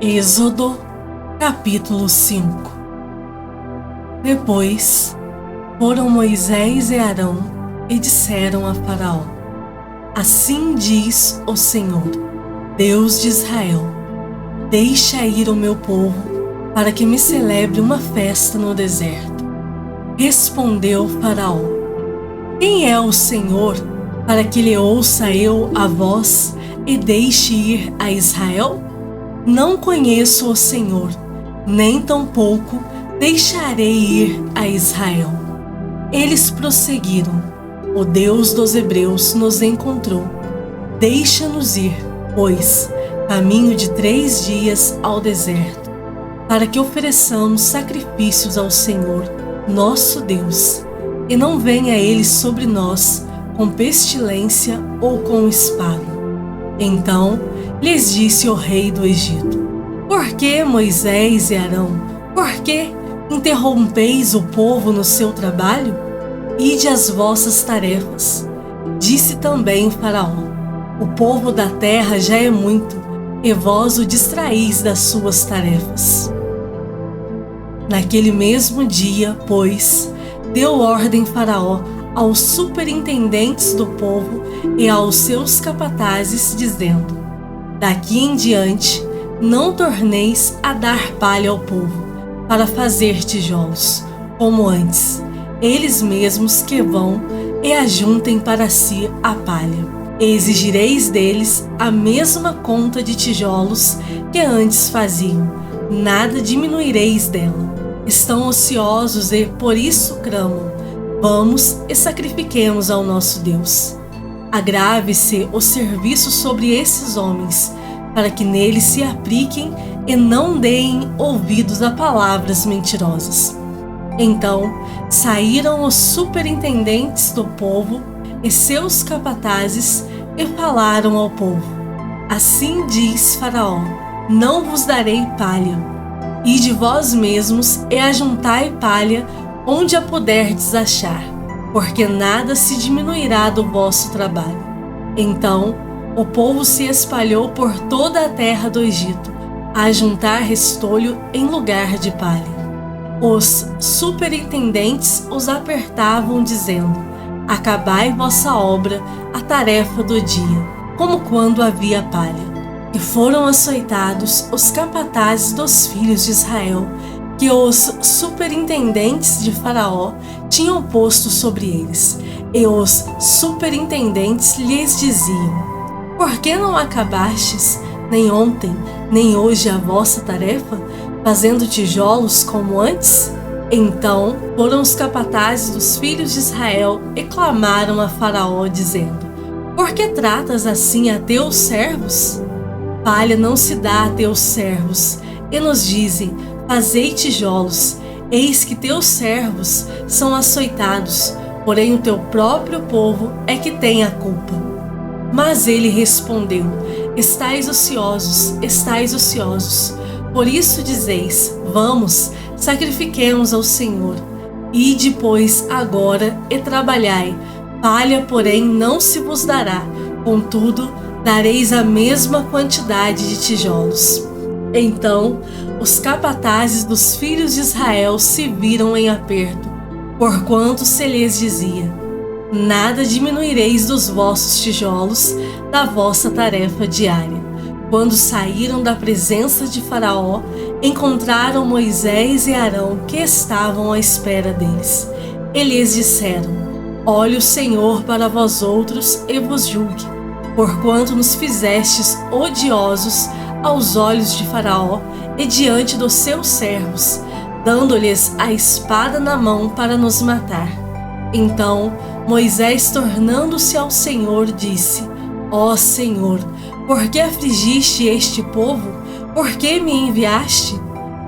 Êxodo, capítulo 5. Depois foram Moisés e Arão e disseram a Faraó: Assim diz o Senhor, Deus de Israel: Deixa ir o meu povo, para que me celebre uma festa no deserto. Respondeu Faraó: Quem é o Senhor, para que lhe ouça eu a voz e deixe ir a Israel? Não conheço o Senhor, nem tampouco deixarei ir a Israel. Eles prosseguiram: O Deus dos Hebreus nos encontrou. Deixa-nos ir, pois, caminho de 3 dias ao deserto, para que ofereçamos sacrifícios ao Senhor, nosso Deus, e não venha ele sobre nós com pestilência ou com espada. Então lhes disse o rei do Egito: Por que, Moisés e Arão, por que interrompeis o povo no seu trabalho? Ide às vossas tarefas. Disse também Faraó: O povo da terra já é muito, e vós o distraís das suas tarefas. Naquele mesmo dia, pois, deu ordem Faraó aos superintendentes do povo e aos seus capatazes, dizendo: Daqui em diante, não torneis a dar palha ao povo, para fazer tijolos, como antes, eles mesmos que vão e ajuntem para si a palha. E exigireis deles a mesma conta de tijolos que antes faziam, nada diminuireis dela. Estão ociosos e por isso clamam: Vamos e sacrifiquemos ao nosso Deus. Agrave-se o serviço sobre esses homens, para que neles se apliquem e não deem ouvidos a palavras mentirosas. Então saíram os superintendentes do povo e seus capatazes e falaram ao povo: Assim diz Faraó: Não vos darei palha. Ide vós mesmos e ajuntai palha onde a puderdes achar, porque nada se diminuirá do vosso trabalho. Então o povo se espalhou por toda a terra do Egito, a juntar restolho em lugar de palha. Os superintendentes os apertavam, dizendo: Acabai vossa obra, a tarefa do dia, como quando havia palha. E foram açoitados os capatazes dos filhos de Israel, que os superintendentes de Faraó tinham posto sobre eles. E os superintendentes lhes diziam: Por que não acabastes, nem ontem, nem hoje, a vossa tarefa, fazendo tijolos como antes? Então foram os capatazes dos filhos de Israel e clamaram a Faraó, dizendo: Por que tratas assim a teus servos? Palha não se dá a teus servos, e nos dizem: Fazei tijolos. Eis que teus servos são açoitados, porém o teu próprio povo é que tem a culpa. Mas ele respondeu: Estais ociosos, por isso dizeis: Vamos, sacrifiquemos ao Senhor. Ide, pois, agora e trabalhai, palha, porém, não se vos dará, contudo, dareis a mesma quantidade de tijolos. Então os capatazes dos filhos de Israel se viram em aperto, porquanto se lhes dizia: Nada diminuireis dos vossos tijolos da vossa tarefa diária. Quando saíram da presença de Faraó, encontraram Moisés e Arão, que estavam à espera deles. E lhes disseram: Olhe o Senhor para vós outros e vos julgue, porquanto nos fizestes odiosos aos olhos de Faraó e diante dos seus servos, dando-lhes a espada na mão para nos matar. Então Moisés, tornando-se ao Senhor, disse: Ó Senhor, por que afligiste este povo? Por que me enviaste?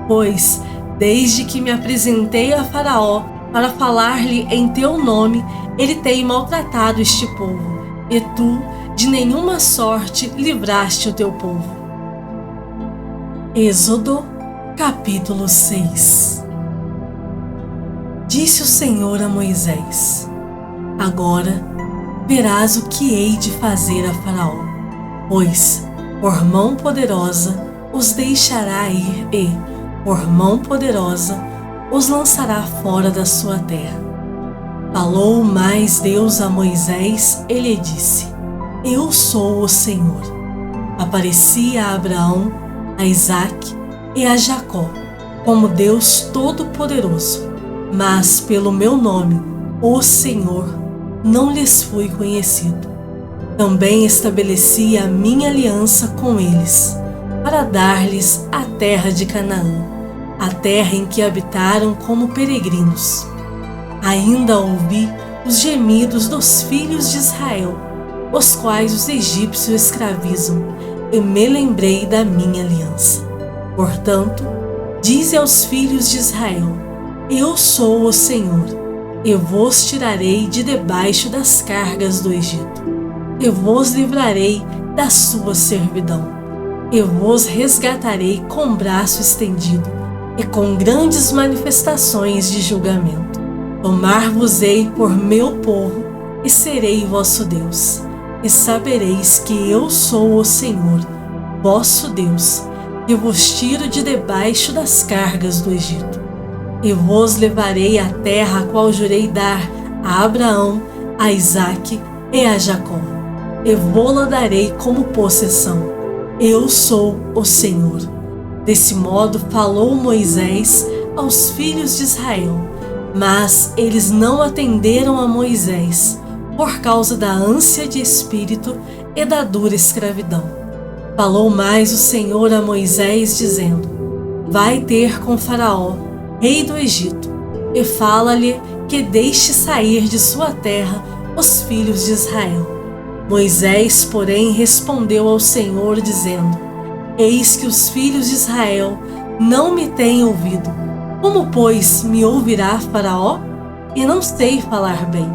Pois, desde que me apresentei a Faraó para falar-lhe em teu nome, ele tem maltratado este povo, e tu de nenhuma sorte livraste o teu povo. Êxodo, capítulo 6. Disse o Senhor a Moisés: Agora verás o que hei de fazer a Faraó, pois, por mão poderosa, os deixará ir e, por mão poderosa, os lançará fora da sua terra. Falou mais Deus a Moisés e lhe disse: Eu sou o Senhor. Apareci a Abraão, a Isaque e a Jacó como Deus Todo-Poderoso, mas pelo meu nome, o Senhor, não lhes fui conhecido. Também estabeleci a minha aliança com eles, para dar-lhes a terra de Canaã, a terra em que habitaram como peregrinos. Ainda ouvi os gemidos dos filhos de Israel, os quais os egípcios escravizam, e me lembrei da minha aliança. Portanto, dize aos filhos de Israel: Eu sou o Senhor, e vos tirarei de debaixo das cargas do Egito. Eu vos livrarei da sua servidão. Eu vos resgatarei com braço estendido e com grandes manifestações de julgamento. Tomar-vos-ei por meu povo e serei vosso Deus. E sabereis que eu sou o Senhor, vosso Deus, que vos tiro de debaixo das cargas do Egito. E vos levarei à terra a qual jurei dar a Abraão, a Isaque e a Jacó. E vô-la darei como possessão. Eu sou o Senhor. Desse modo falou Moisés aos filhos de Israel, mas eles não atenderam a Moisés, por causa da ânsia de espírito e da dura escravidão. Falou mais o Senhor a Moisés, dizendo: Vai ter com Faraó, rei do Egito, e fala-lhe que deixe sair de sua terra os filhos de Israel. Moisés, porém, respondeu ao Senhor, dizendo: Eis que os filhos de Israel não me têm ouvido. Como, pois, me ouvirá Faraó? E não sei falar bem.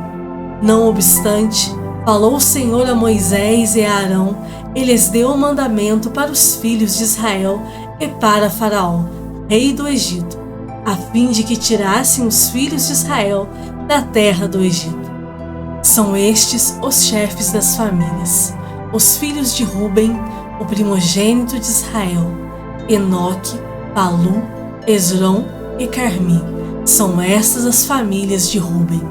Não obstante, falou o Senhor a Moisés e a Arão, e lhes deu o mandamento para os filhos de Israel e para Faraó, rei do Egito, a fim de que tirassem os filhos de Israel da terra do Egito. São estes os chefes das famílias, os filhos de Ruben, o primogênito de Israel: Enoque, Palu, Esrom e Carmi. São estas as famílias de Ruben.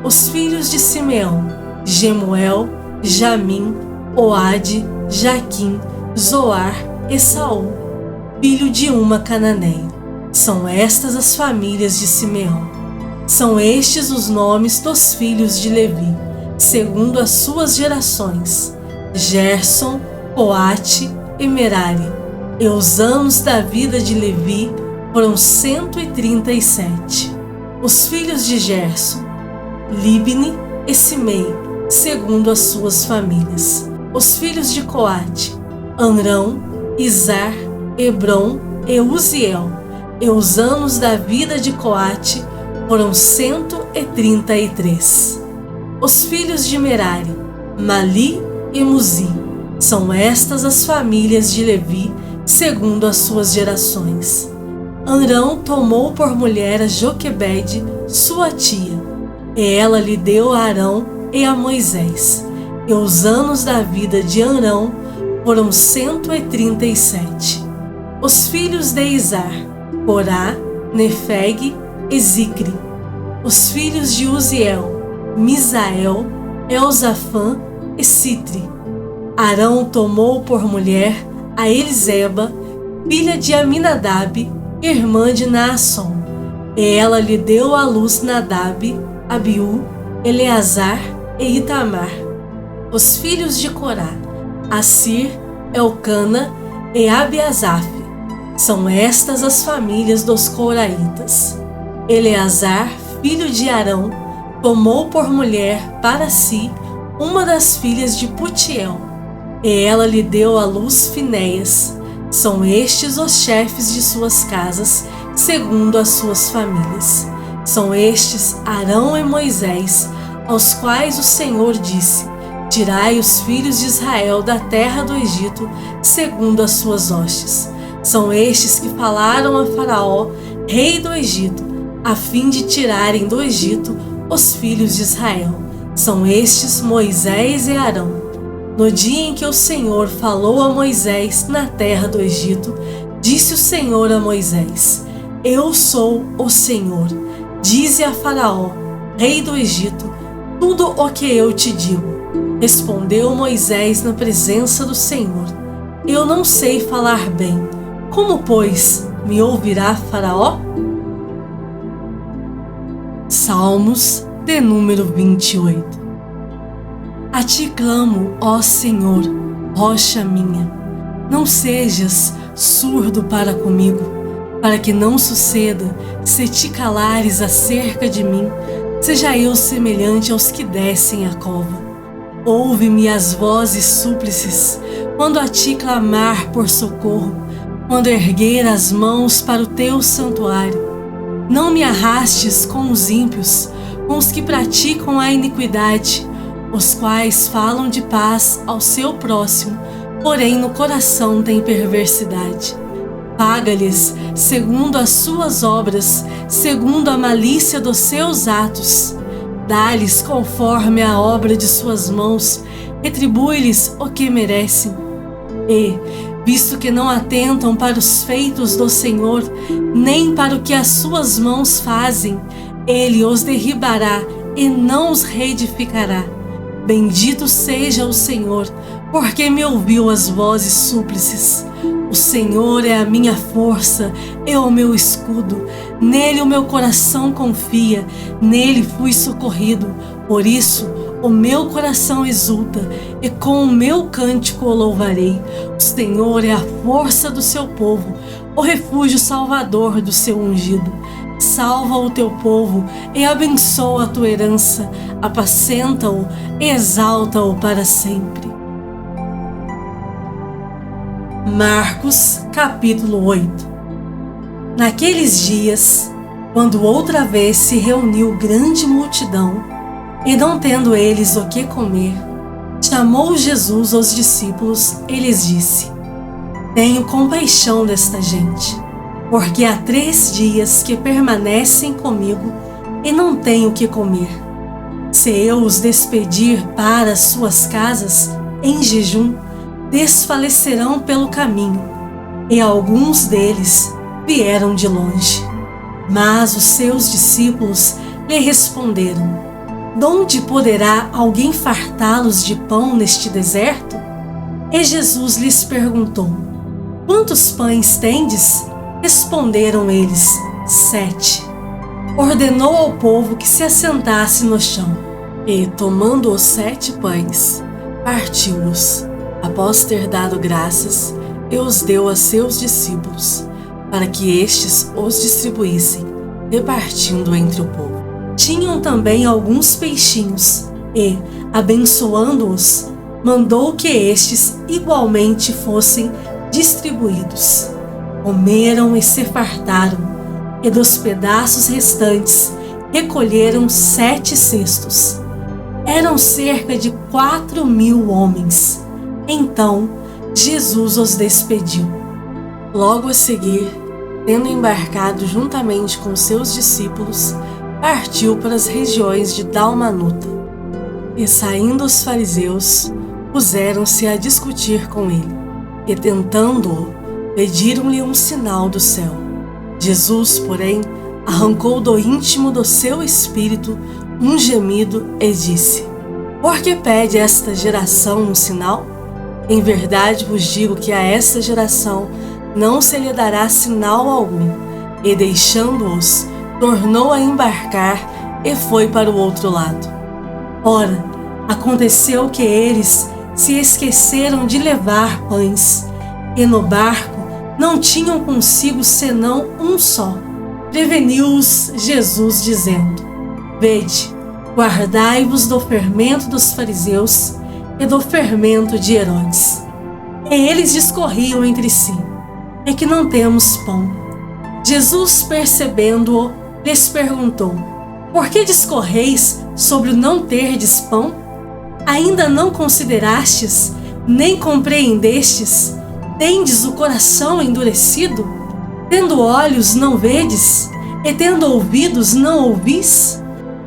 Os filhos de Simeão: Gemuel, Jamim, Oade, Jaquim, Zoar e Saul, filho de uma cananeia. São estas as famílias de Simeão. São estes os nomes dos filhos de Levi, segundo as suas gerações: Gerson, Coate e Merari. E os anos da vida de Levi foram 137. Os filhos de Gerson: Libni e Simei, segundo as suas famílias. Os filhos de Coate: Amrão, Izar, Hebron e Uziel. E os anos da vida de Coate foram 133. Os filhos de Merari: Mali e Muzi. São estas as famílias de Levi, segundo as suas gerações. Amrão tomou por mulher a Joquebede, sua tia, e ela lhe deu a Arão e a Moisés. E os anos da vida de Amrão foram 137. Os filhos de Izar: Corá, Nefeg e Zicri. Os filhos de Uziel: Misael, Elzafã e Citri. Arão tomou por mulher a Eliseba, filha de Aminadab, irmã de Naasson, e ela lhe deu à luz Nadab, Abiú, Eleazar e Itamar. Os filhos de Corá: Assir, Elcana e Abiasaf. São estas as famílias dos coraitas. Eleazar, filho de Arão, tomou por mulher para si uma das filhas de Putiel, e ela lhe deu à luz Finéias. São estes os chefes de suas casas, segundo as suas famílias. São estes Arão e Moisés, aos quais o Senhor disse: Tirai os filhos de Israel da terra do Egito, segundo as suas hostes. São estes que falaram a Faraó, rei do Egito, a fim de tirarem do Egito os filhos de Israel. São estes Moisés e Arão. No dia em que o Senhor falou a Moisés na terra do Egito, disse o Senhor a Moisés: Eu sou o Senhor. Dize a Faraó, rei do Egito, tudo o que eu te digo. Respondeu Moisés na presença do Senhor: Eu não sei falar bem. Como, pois, me ouvirá Faraó? Salmos de número 28. A ti clamo, ó Senhor, rocha minha. Não sejas surdo para comigo, para que não suceda, se te calares acerca de mim, seja eu semelhante aos que descem a cova. Ouve-me as vozes súplices, quando a ti clamar por socorro, quando erguer as mãos para o teu santuário. Não me arrastes com os ímpios, com os que praticam a iniquidade, os quais falam de paz ao seu próximo, porém no coração têm perversidade. Paga-lhes segundo as suas obras, segundo a malícia dos seus atos. Dá-lhes conforme a obra de suas mãos, retribui-lhes o que merecem. E, visto que não atentam para os feitos do Senhor, nem para o que as suas mãos fazem, Ele os derribará e não os reedificará. Bendito seja o Senhor, porque me ouviu as vozes súplices. O Senhor é a minha força e o meu escudo. Nele o meu coração confia, nele fui socorrido. Por isso o meu coração exulta e com o meu cântico o louvarei. O Senhor é a força do seu povo, o refúgio salvador do seu ungido. Salva o teu povo e abençoa a tua herança, apacenta-o e exalta-o para sempre. Marcos capítulo 8. Naqueles dias, quando outra vez se reuniu grande multidão, e não tendo eles o que comer, chamou Jesus os discípulos e lhes disse: Tenho compaixão desta gente, porque há 3 dias que permanecem comigo e não tenho o que comer. Se eu os despedir para as suas casas em jejum, desfalecerão pelo caminho. E alguns deles vieram de longe. Mas os seus discípulos lhe responderam: Donde poderá alguém fartá-los de pão neste deserto? E Jesus lhes perguntou: Quantos pães tendes? Responderam eles: 7. Ordenou ao povo que se assentasse no chão. E, tomando os 7 pães, partiu-os, após ter dado graças, e os deu a seus discípulos, para que estes os distribuíssem, repartindo entre o povo. Tinham também alguns peixinhos, e, abençoando-os, mandou que estes igualmente fossem distribuídos. Comeram e se fartaram, e dos pedaços restantes recolheram 7 cestos. Eram cerca de 4.000 homens. Então Jesus os despediu. Logo a seguir, tendo embarcado juntamente com seus discípulos, partiu para as regiões de Dalmanuta. E saindo os fariseus, puseram-se a discutir com ele, e tentando-o, pediram-lhe um sinal do céu. Jesus, porém, arrancou do íntimo do seu espírito um gemido e disse: Por que pede esta geração um sinal? Em verdade vos digo que a esta geração não se lhe dará sinal algum. E deixando-os, tornou a embarcar e foi para o outro lado. Ora, aconteceu que eles se esqueceram de levar pães, e no barco não tinham consigo senão um só. Preveniu-os Jesus, dizendo: Vede, guardai-vos do fermento dos fariseus e do fermento de Herodes. E eles discorriam entre si: É que não temos pão. Jesus, percebendo-o, lhes perguntou: Por que discorreis sobre o não terdes pão? Ainda não considerastes, nem compreendestes? Tendes o coração endurecido? Tendo olhos, não vedes? E tendo ouvidos, não ouvis?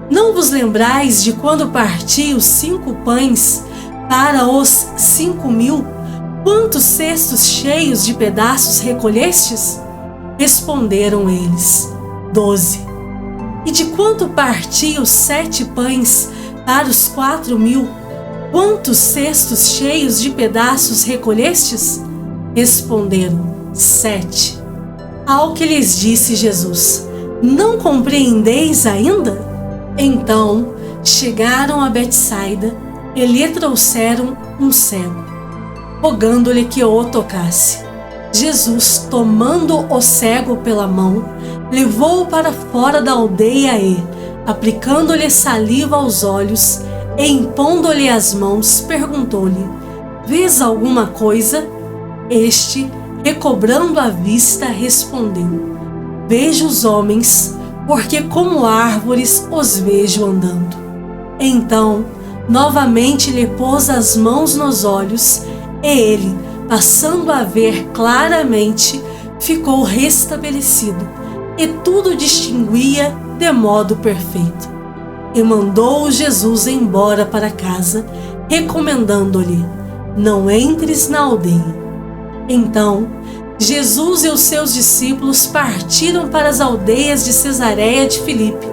Não vos lembrais de quando parti os 5 pães Para os 5.000, quantos cestos cheios de pedaços recolhestes? Responderam eles: 12. E de quanto parti os 7 pães para os 4.000, quantos cestos cheios de pedaços recolhestes? Responderam: 7. Ao que lhes disse Jesus: não compreendeis ainda? Então chegaram a Betsaida e lhe trouxeram um cego, rogando-lhe que o tocasse. Jesus, tomando o cego pela mão, levou-o para fora da aldeia e, aplicando-lhe saliva aos olhos e impondo-lhe as mãos, perguntou-lhe: vês alguma coisa? Este, recobrando a vista, respondeu: vejo os homens, porque como árvores os vejo andando. Então, novamente lhe pôs as mãos nos olhos, e ele, passando a ver claramente, ficou restabelecido, e tudo distinguia de modo perfeito. E mandou Jesus embora para casa, recomendando-lhe: não entres na aldeia. Então, Jesus e os seus discípulos partiram para as aldeias de Cesareia de Filipe,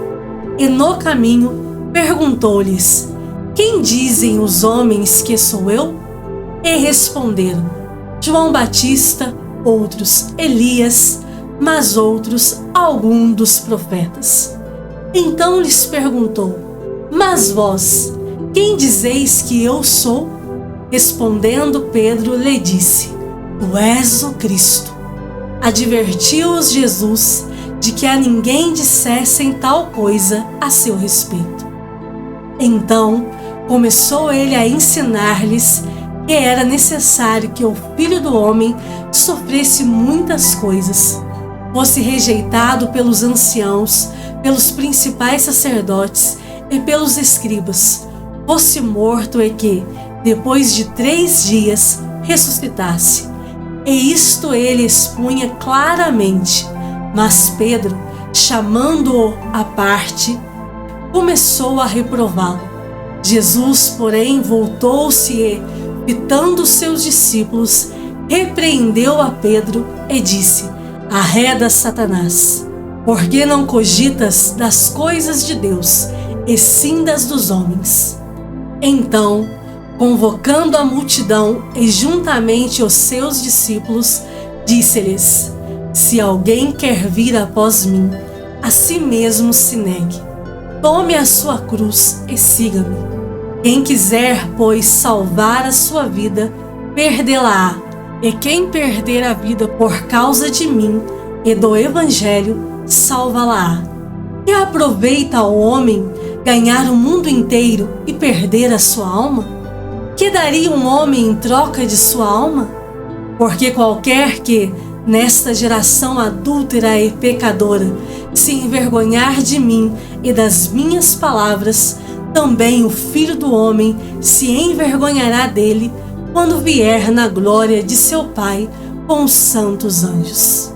e no caminho perguntou-lhes: quem dizem os homens que sou eu? E responderam: João Batista, outros Elias, mas outros algum dos profetas. Então lhes perguntou: mas vós, quem dizeis que eu sou? Respondendo Pedro, lhe disse: tu és o Cristo. Advertiu-os Jesus de que a ninguém dissessem tal coisa a seu respeito. Então começou ele a ensinar-lhes que era necessário que o Filho do Homem sofresse muitas coisas, fosse rejeitado pelos anciãos, pelos principais sacerdotes e pelos escribas, fosse morto e que, depois de 3 dias, ressuscitasse. E isto ele expunha claramente. Mas Pedro, chamando-o à parte, começou a reprová-lo. Jesus, porém, voltou-se e, fitando seus discípulos, repreendeu a Pedro e disse: arreda, Satanás, porque não cogitas das coisas de Deus, e sim das dos homens. Então, convocando a multidão e juntamente os seus discípulos, disse-lhes: se alguém quer vir após mim, a si mesmo se negue, tome a sua cruz e siga-me. Quem quiser, pois, salvar a sua vida, perdê-la-á, e quem perder a vida por causa de mim e do Evangelho, salva-la-á. E aproveita ao homem ganhar o mundo inteiro e perder a sua alma? Que daria um homem em troca de sua alma? Porque qualquer que, nesta geração adúltera e pecadora, se envergonhar de mim e das minhas palavras, também o Filho do Homem se envergonhará dele quando vier na glória de seu Pai com os santos anjos.